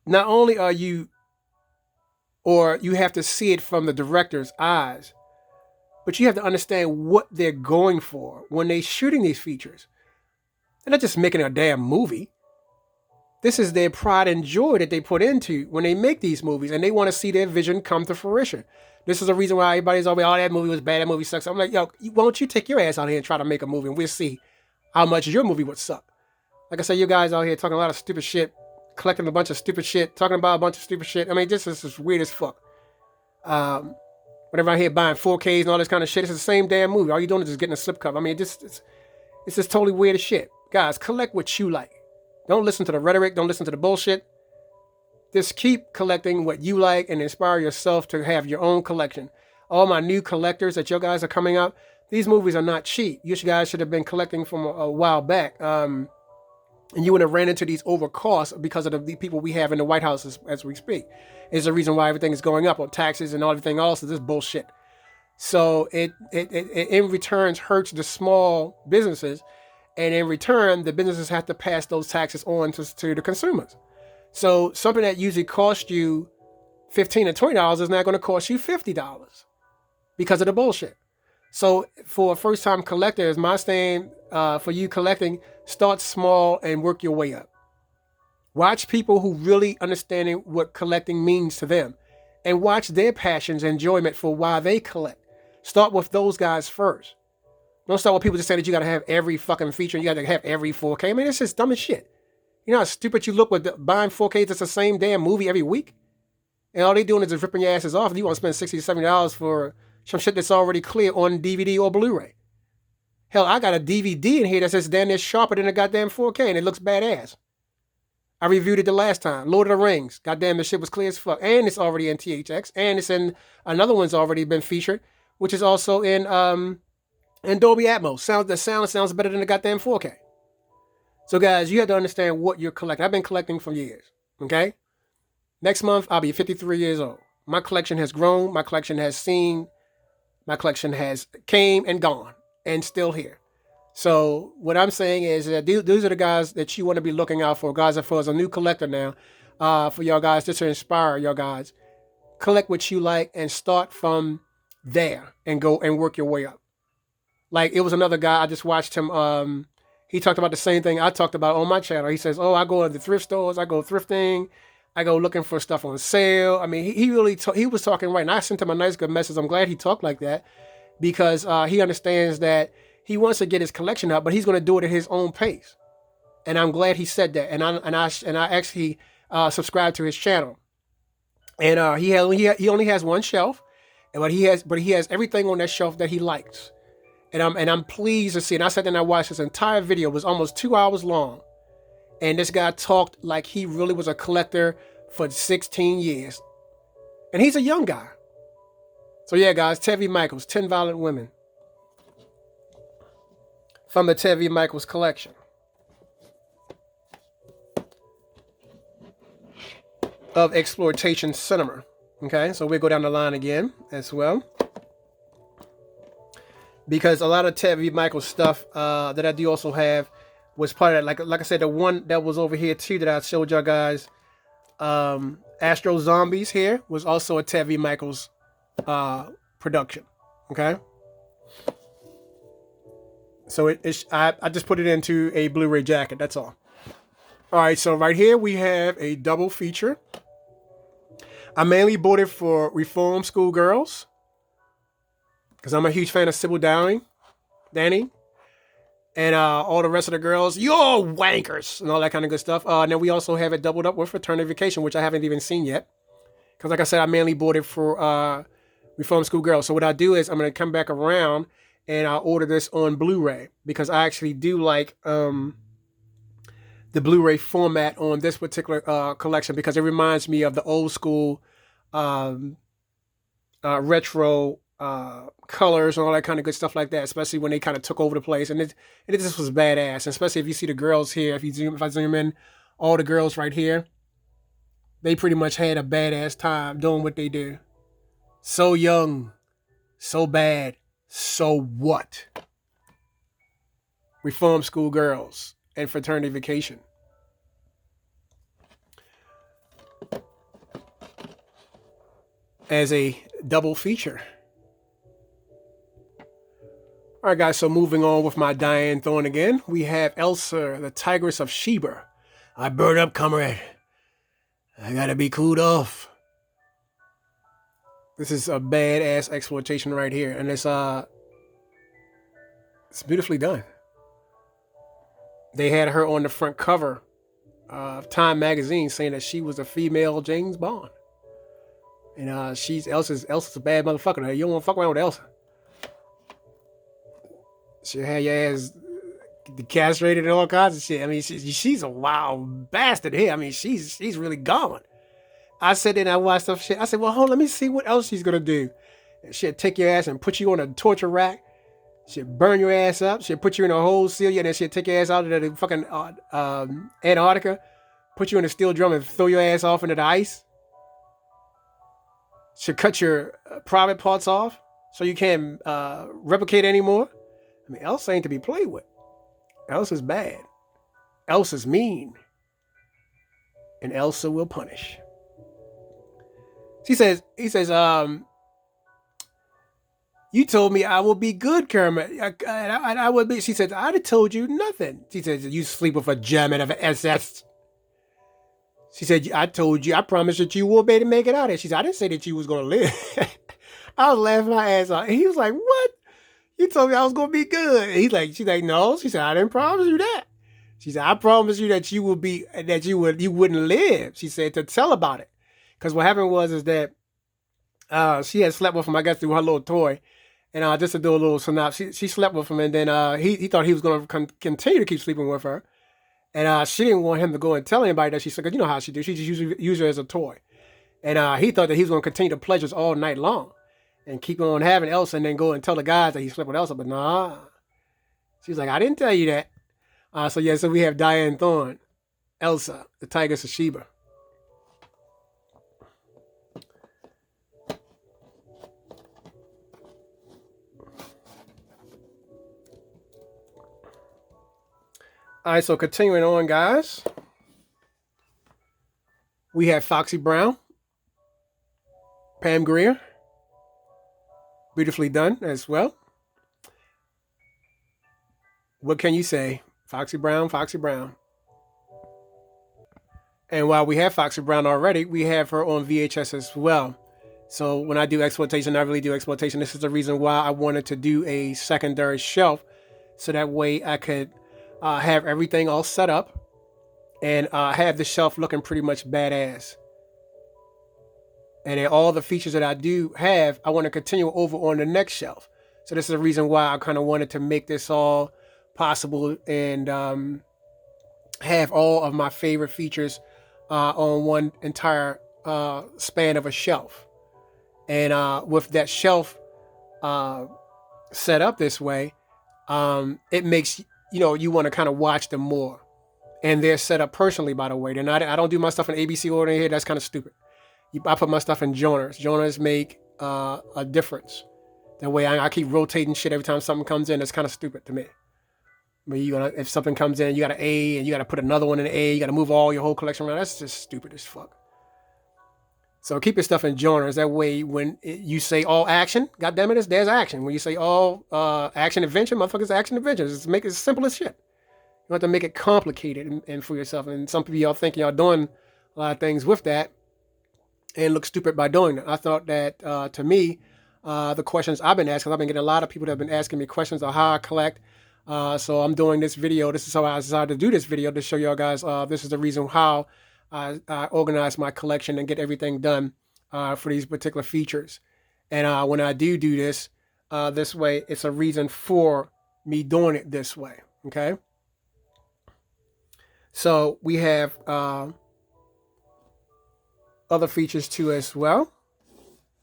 Speaker 1: not only are you, or you have to see it from the director's eyes, but you have to understand what they're going for when they're shooting these features. They're not just making a damn movie. This is their pride and joy that they put into when they make these movies, and they want to see their vision come to fruition. This is the reason why everybody's always, oh, that movie was bad, that movie sucks. I'm like, yo, why don't you take your ass out here and try to make a movie, and we'll see how much your movie would suck. Like I said, you guys out here talking a lot of stupid shit, collecting a bunch of stupid shit, talking about a bunch of stupid shit. I mean, this is just weird as fuck. Whenever I hear buying 4Ks and all this kind of shit, it's the same damn movie. All you're doing is just getting a slip cover. I mean, it's just totally weird as shit. Guys, collect what you like. Don't listen to the rhetoric. Don't listen to the bullshit. Just keep collecting what you like and inspire yourself to have your own collection. All my new collectors that you guys are coming up, these movies are not cheap. You guys should have been collecting from a while back. And you would have ran into these over costs because of the people we have in the White House as we speak. Is the reason why everything is going up on taxes and everything else. Is this bullshit. So it in returns hurts the small businesses. And in return, the businesses have to pass those taxes on to the consumers. So something that usually costs you $15 or $20 is now going to cost you $50 because of the bullshit. So for a first-time collector, my stand for you collecting, start small and work your way up. Watch people who really understand what collecting means to them, and watch their passions and enjoyment for why they collect. Start with those guys first. Don't start with people just saying that you got to have every fucking feature, you got to have every 4K. I mean, it's just dumb as shit. You know how stupid you look with buying 4Ks that's the same damn movie every week? And all they doing is just ripping your asses off, and you want to spend $60 to $70 for some shit that's already clear on DVD or Blu-ray. Hell, I got a DVD in here that says damn near sharper than a goddamn 4K, and it looks badass. I reviewed it the last time. Lord of the Rings. Goddamn, this shit was clear as fuck. And it's already in THX. And it's in, another one's already been featured, which is also in Dolby Atmos. The sound sounds better than the goddamn 4K. So guys, you have to understand what you're collecting. I've been collecting for years, okay? Next month, I'll be 53 years old. My collection has grown. My collection has came and gone and still here. So what I'm saying is that these are the guys that you want to be looking out for. Guys, for as a new collector now, for y'all guys, just to inspire y'all guys. Collect what you like and start from there and go and work your way up. Like, it was another guy, I just watched him, he talked about the same thing I talked about on my channel. He says, oh, I go to the thrift stores, I go thrifting, I go looking for stuff on sale. I mean, he really, he was talking right. And I sent him a nice, good message. I'm glad he talked like that because he understands that he wants to get his collection up, but he's going to do it at his own pace. And I'm glad he said that. And I actually subscribed to his channel. And he only has one shelf, but he has everything on that shelf that he likes. And I'm pleased to see. And I sat there and I watched this entire video. It was almost 2 hours long. And this guy talked like he really was a collector for 16 years. And he's a young guy. So yeah, guys, Ted V. Michaels, 10 Violent Women. From the Ted V. Michaels collection. Of Exploitation Cinema. Okay, so we'll go down the line again as well. Because a lot of Ted V. Michaels stuff that I do also have was part of that. Like I said, the one that was over here too that I showed y'all guys, Astro Zombies here, was also a Ted V. Michaels production. Okay. So I just put it into a Blu-ray jacket. That's all. All right, so right here we have a double feature. I mainly bought it for reform schoolgirls because I'm a huge fan of Sybil Danny, and all the rest of the girls. You're wankers and all that kind of good stuff. And then we also have it doubled up with Fraternity Vacation, which I haven't even seen yet because, like I said, I mainly bought it for reform schoolgirls. So what I do is I'm gonna come back around and I'll order this on Blu-ray because I actually do like the Blu-ray format on this particular collection because it reminds me of the old school retro colors and all that kind of good stuff like that, especially when they kind of took over the place. And it just was badass, especially if you see the girls here. If I zoom in, all the girls right here, they pretty much had a badass time doing what they do. So young, so bad, so what? Reform school girls and Fraternity Vacation. As a double feature. All right, guys, so moving on with my Diane Thorne again, we have Elsa, the Tigress of Sheba. I burn up, comrade. I gotta be cooled off. This is a badass exploitation right here, and it's beautifully done. They had her on the front cover of Time magazine saying that she was a female James Bond. And Elsa's a bad motherfucker. You don't want to fuck around with Elsa. She'll have your ass castrated and all kinds of shit. I mean, she's a wild bastard here. I mean, she's really gone. I said, and I watched stuff shit. I said, well, hold on, let me see what else she's gonna do. And she'll take your ass and put you on a torture rack. She'll burn your ass up. She'll put you in a hole, seal you, and then she'll take your ass out of the fucking Antarctica, put you in a steel drum and throw your ass off into the ice. She'll cut your private parts off so you can't replicate anymore. I mean, Elsa ain't to be played with. Elsa's bad. Elsa's mean. And Elsa will punish. He says, you told me I will be good, Kermit. I would be. She said, I'd have told you nothing. She said, you sleep with a German of SS. She said, I told you, I promised that you will be able to make it out of it. She said, I didn't say that you was going to live. I was laughing my ass off. And he was like, what? You told me I was going to be good. And she's like, no. She said, I didn't promise you that. She said, I promised you that you wouldn't live. She said, to tell about it. Because what happened is that she had slept with him, I guess, through her little toy. And just to do a little synopsis, she slept with him. And then he thought he was going to continue to keep sleeping with her. And she didn't want him to go and tell anybody that she slept. You know how she do. She just use her as a toy. And he thought that he was going to continue the pleasures all night long. And keep on having Elsa and then go and tell the guys that he slept with Elsa. But nah. She's like, I didn't tell you that. So we have Diane Thorne, Elsa, the Tigress of Sheba. All right, so continuing on, guys. We have Foxy Brown, Pam Grier. Beautifully done as well. What can you say? Foxy Brown, Foxy Brown. And while we have Foxy Brown already, we have her on VHS as well. So when I do exploitation, I really do exploitation. This is the reason why I wanted to do a secondary shelf. So that way I could have everything all set up and have the shelf looking pretty much badass. And then all the features that I do have, I want to continue over on the next shelf. So this is the reason why I kind of wanted to make this all possible and have all of my favorite features on one entire span of a shelf. And with that shelf set up this way, it makes, you want to kind of watch them more. And they're set up personally, by the way. They're not. I don't do my stuff in ABC order here. That's kind of stupid. I put my stuff in genres. Genres make a difference. That way I keep rotating shit every time something comes in. That's kind of stupid to me. But if something comes in, you got an A and you got to put another one in A. You got to move all your whole collection around. That's just stupid as fuck. So keep your stuff in genres. That way when you say all action, goddamn it, there's action. When you say all action adventure, motherfuckers action adventures. Just make it as simple as shit. You have to make it complicated and for yourself. And some people y'all think y'all doing a lot of things with that and look stupid by doing that. I thought that to me, the questions I've been asking, I've been getting a lot of people that have been asking me questions on how I collect. So I'm doing this video. This is how I decided to do this video, to show y'all guys this is the reason how I organize my collection and get everything done for these particular features. And when I do this this way, it's a reason for me doing it this way. Okay. So we have other features too as well.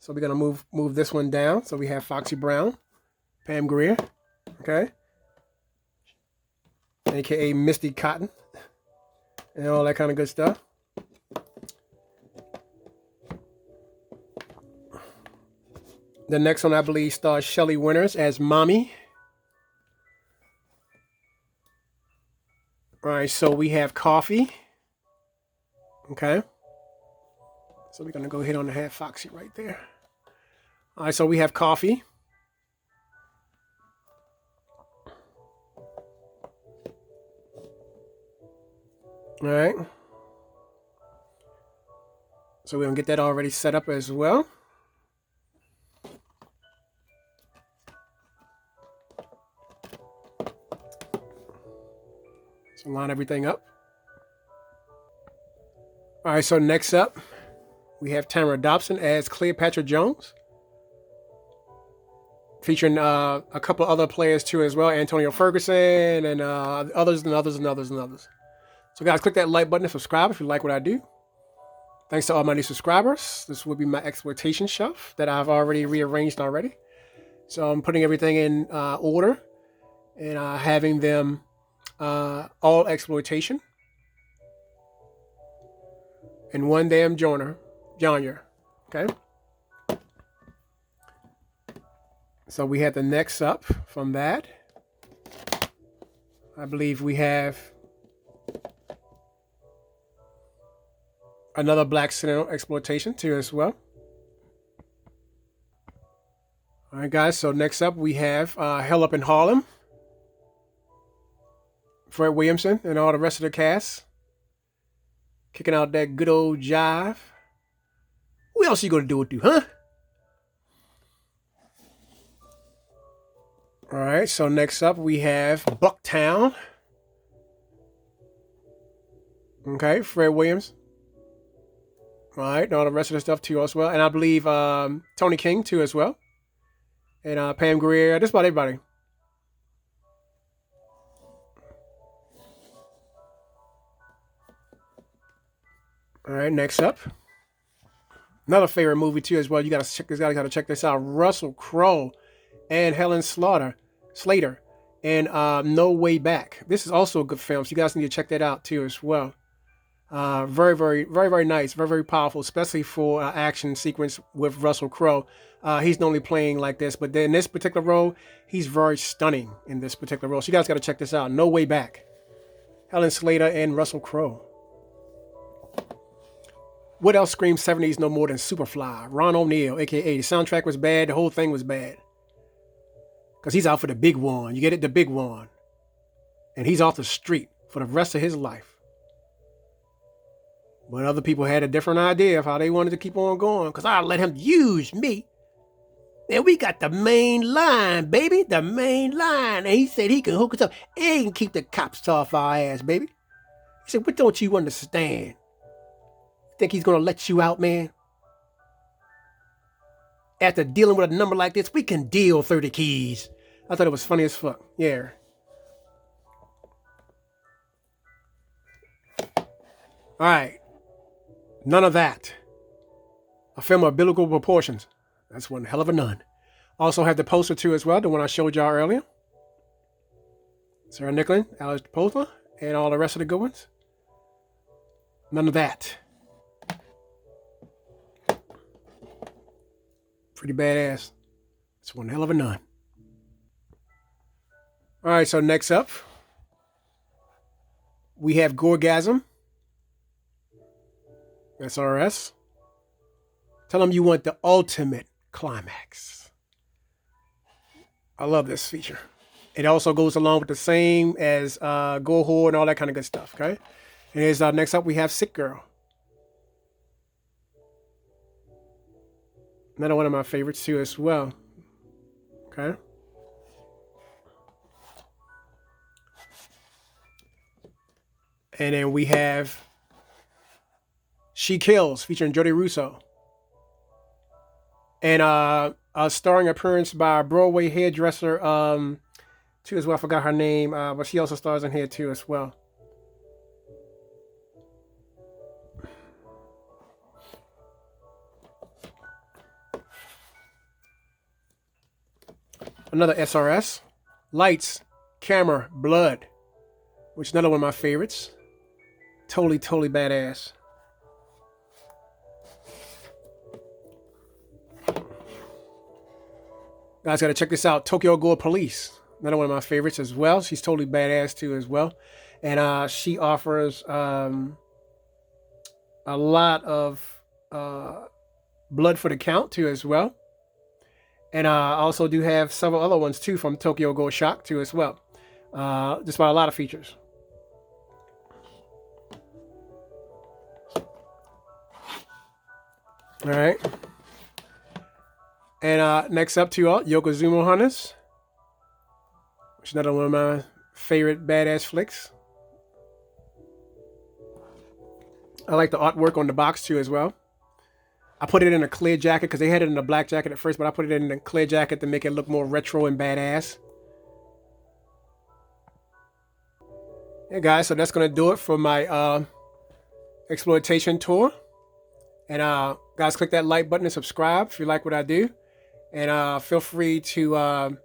Speaker 1: So we're gonna move this one down. So we have Foxy Brown, Pam Grier, okay, aka Misty Cotton, and all that kind of good stuff. The next one, I believe, stars Shelly Winters as Mommy. All right, so we have Coffee. Okay. So we're going to go ahead on and have Foxy right there. All right, so we have Coffee. All right. So we're going to get that already set up as well. So line everything up. All right, so next up, we have Tamara Dobson as Cleopatra Jones, featuring a couple other players too as well, Antonio Ferguson and others. So guys, click that like button and subscribe if you like what I do. Thanks to all my new subscribers. This will be my exploitation shelf that I've already rearranged already. So I'm putting everything in order and having them all exploitation and one damn genre. Okay. So we have the next up from that. I believe we have another Black Sentinel exploitation too as well. All right, guys. So next up we have Hell Up in Harlem, Fred Williamson and all the rest of the cast kicking out that good old jive. What else you gonna do with you, huh? All right, so next up we have Bucktown. Okay, Fred Williams. All right, and all the rest of the stuff too as well. And I believe Tony King too as well. And Pam Grier, just about everybody. All right, next up. Another favorite movie too as well. You gotta check this out. Russell Crowe and Helen Slater, and No Way Back. This is also a good film, so you guys need to check that out too as well. Very nice, very powerful, especially for action sequence with Russell Crowe. He's normally playing like this, but then in this particular role, he's very stunning in this particular role. So you guys got to check this out. No Way Back. Helen Slater and Russell Crowe. What else screams 70s no more than Superfly? Ron O'Neal, a.k.a. the soundtrack was bad. The whole thing was bad. Because he's out for the big one. You get it? The big one. And he's off the street for the rest of his life. But other people had a different idea of how they wanted to keep on going. Because I let him use me. And we got the main line, baby. The main line. And he said he can hook us up and keep the cops off our ass, baby. He said, what don't you understand? Think he's going to let you out, man? After dealing with a number like this, we can deal 30 keys. I thought it was funny as fuck. Yeah. All right. None of that. A film of biblical proportions. That's one hell of a none. Also have the poster too as well, the one I showed y'all earlier. Sarah Nicklin, Alex Posner, and all the rest of the good ones. None of that. Pretty badass. It's one hell of a none. All right, so next up, we have Gorgasm. SRS. Tell them you want the ultimate climax. I love this feature. It also goes along with the same as Go Whore and all that kind of good stuff. Okay. And here's next up we have Sick Girl. Another one of my favorites too as well. Okay. And then we have She Kills featuring Jody Russo. And a starring appearance by a Broadway hairdresser too as well. I forgot her name, but she also stars in here too as well. Another SRS. Lights, Camera, Blood, which is another one of my favorites. Totally badass. Guys, got to check this out. Tokyo Gore Police. Another one of my favorites as well. She's totally badass too as well. And she offers a lot of blood for the count too as well. And I also do have several other ones too from Tokyo Gore Shock too as well. Just about a lot of features. All right. And next up to Yokozuna Hunters, which is another one of my favorite badass flicks. I like the artwork on the box too as well. I put it in a clear jacket because they had it in a black jacket at first, but I put it in a clear jacket to make it look more retro and badass. Yeah, guys, so that's going to do it for my exploitation tour. And guys, click that like button and subscribe if you like what I do. And feel free to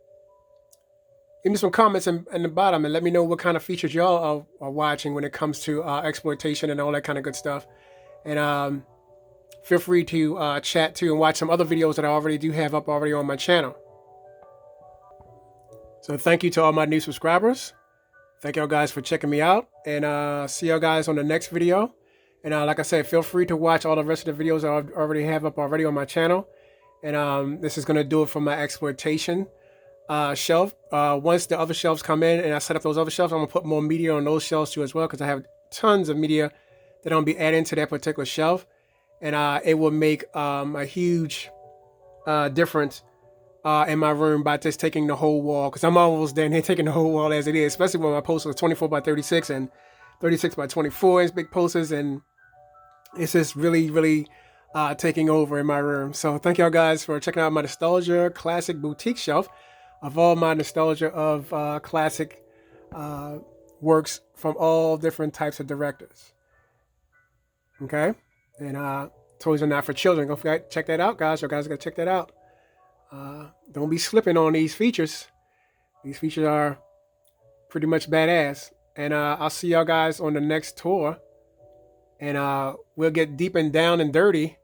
Speaker 1: give me some comments in the bottom and let me know what kind of features y'all are watching when it comes to exploitation and all that kind of good stuff. And feel free to chat too and watch some other videos that I already do have up already on my channel. So thank you to all my new subscribers. Thank y'all guys for checking me out. And see y'all guys on the next video. And like I said, feel free to watch all the rest of the videos I already have up already on my channel. And this is going to do it for my exploitation shelf. Once the other shelves come in and I set up those other shelves, I'm going to put more media on those shelves too as well, because I have tons of media that I'm going to be adding to that particular shelf. And it will make a huge difference in my room by just taking the whole wall, because I'm almost done here taking the whole wall as it is, especially when my posters are 24 by 36 and 36 by 24 inch big posters, and it's just really taking over in my room. So thank y'all guys for checking out my nostalgia classic boutique shelf of all my nostalgia of classic works from all different types of directors. Okay, and Toys Are Not for Children. Don't forget, check that out, guys. You guys gotta check that out. Don't be slipping on these features. These features are pretty much badass. And I'll see y'all guys on the next tour. And we'll get deep and down and dirty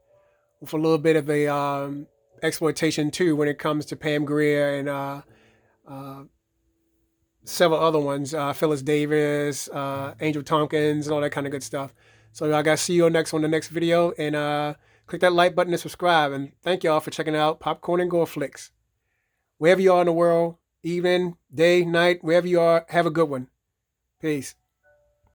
Speaker 1: with a little bit of a exploitation too when it comes to Pam Grier and several other ones. Phyllis Davis, Angel Tompkins, and all that kind of good stuff. So I gotta see you next on the next video. And click that like button and subscribe. And thank y'all for checking out Popcorn and GoreFlicks. Wherever you are in the world, evening, day, night, wherever you are, have a good one. Peace.